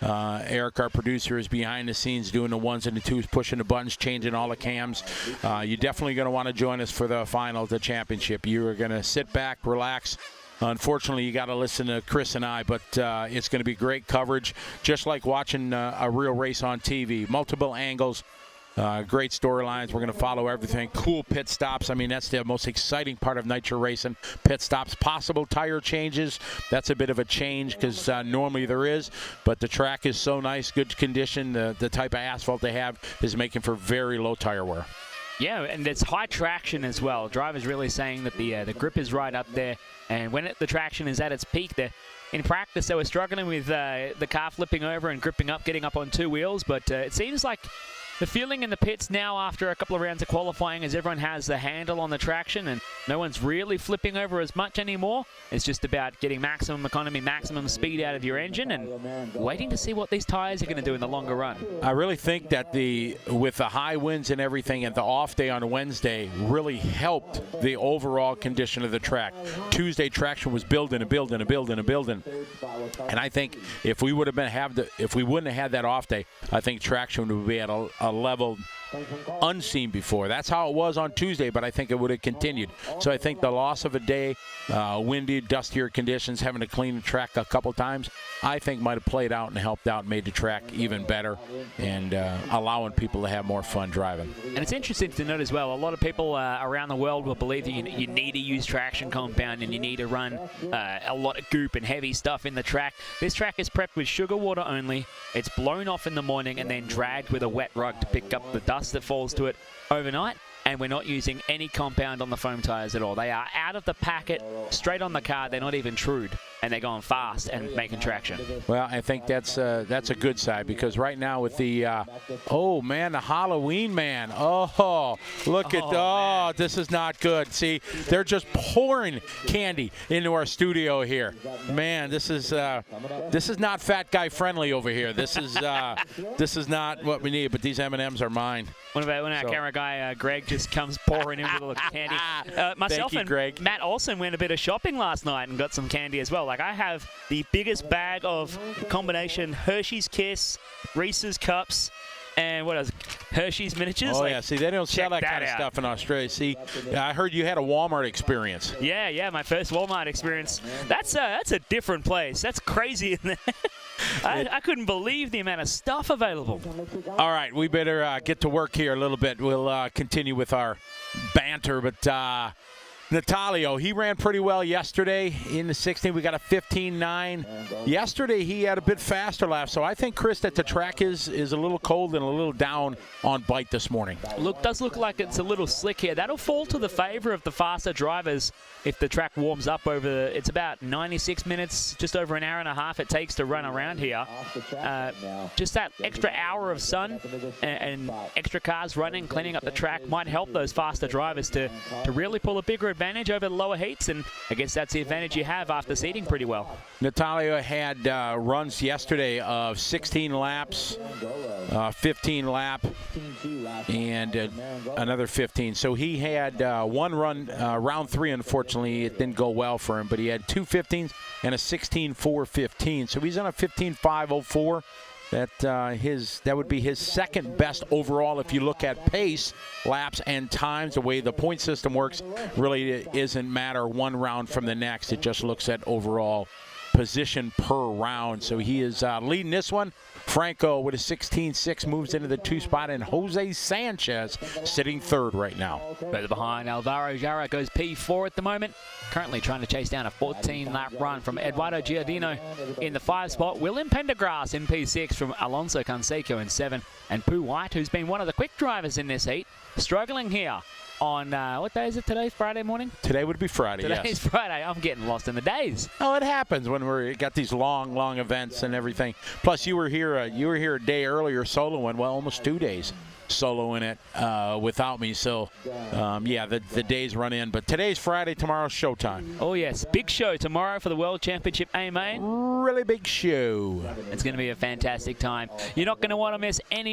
Eric, our producer, is behind the scenes doing the ones and the twos, pushing the buttons, changing all the cams. You're definitely going to want to join us for the final, the championship. You are going to sit back, relax. Unfortunately, you got to listen to Chris and I, but it's going to be great coverage, just like watching a real race on TV. Multiple angles, great storylines. We're going to follow everything. Cool pit stops. I mean, that's the most exciting part of nitro racing. Pit stops, possible tire changes. That's a bit of a change because normally there is, but the track is so nice, good condition. The type of asphalt they have is making for very low tire wear. Yeah, and it's high traction as well. Drivers really saying that the grip is right up there, and when the traction is at its peak, in practice they were struggling with the car flipping over and gripping up, getting up on two wheels, but it seems like the feeling in the pits now after a couple of rounds of qualifying is everyone has the handle on the traction and no one's really flipping over as much anymore. It's just about getting maximum economy, maximum speed out of your engine and waiting to see what these tires are going to do in the longer run. I really think that with the high winds and everything and the off day on Wednesday really helped the overall condition of the track. Tuesday traction was building and building and building and building. And I think if we wouldn't have had that off day, I think traction would be at a level unseen before. That's how it was on Tuesday, but I think it would have continued. So I think the loss of a day, windy, dustier conditions, having to clean the track a couple times, I think might have played out and helped out and made the track even better and allowing people to have more fun driving. And it's interesting to note as well, a lot of people around the world will believe that you need to use traction compound and you need to run a lot of goop and heavy stuff in the track. This track is prepped with sugar water only. It's blown off in the morning and then dragged with a wet rug to pick up the dust that falls to it overnight. And we're not using any compound on the foam tires at all. They are out of the packet, straight on the car. They're not even trued, and they're going fast and making traction. Well, I think that's a good side because right now with the oh man, the Halloween man. Oh, look at this is not good. See, they're just pouring candy into our studio here. Man, this is not fat guy friendly over here. This is not what we need. But these M&Ms are mine. When our camera guy Greg just comes pouring in with a little candy. Myself and Greg. Matt Olson went a bit of shopping last night and got some candy as well. Like I have the biggest bag of combination Hershey's Kiss, Reese's Cups, and what else? Hershey's Miniatures. Oh, yeah. See, they don't sell that kind of stuff in Australia. See, I heard you had a Walmart experience. Yeah, my first Walmart experience. That's a different place. That's crazy in there. I couldn't believe the amount of stuff available. All right, we better get to work here a little bit. We'll continue with our banter, but Natalio, he ran pretty well yesterday in the 16. We got a 15.9. Yesterday, he had a bit faster lap, so I think, Chris, that the track is a little cold and a little down on bite this morning. Does look like it's a little slick here. That'll fall to the favor of the faster drivers if the track warms up it's about 96 minutes, just over an hour and a half it takes to run around here. Just that extra hour of sun and extra cars running, cleaning up the track might help those faster drivers to really pull a bigger advantage over the lower heats, and I guess that's the advantage you have after seeding pretty well. Natalio had runs yesterday of 16 laps, 15 lap, and another 15. So he had one run, round 3, unfortunately. It didn't go well for him, but he had 2 15s and a 16.415. So he's on a 15.504. That would be his second best overall if you look at pace, laps, and times. The way the point system works really isn't matter one round from the next. It just looks at overall position per round. So he is leading this one. Franco with a 16.6 moves into the 2 spot, and Jose Sanchez sitting 3rd right now. Further behind, Alvaro Jara goes P4 at the moment. Currently trying to chase down a 14-lap run from Eduardo Giardino in the 5 spot. William Pendergrass in P6 from Alonso Canseco in 7. And Pooh White, who's been one of the quick drivers in this heat, struggling here on, what day is it today? Friday morning? Today would be Friday, Today's Friday. I'm getting lost in the days. Oh, it happens when we got these long events and everything. Plus, you were here a day earlier soloing, well, almost 2 days soloing it without me. So, yeah, the days run in. But today's Friday, tomorrow's showtime. Oh, yes. Big show tomorrow for the World Championship AMA. Really big show. It's going to be a fantastic time. You're not going to want to miss any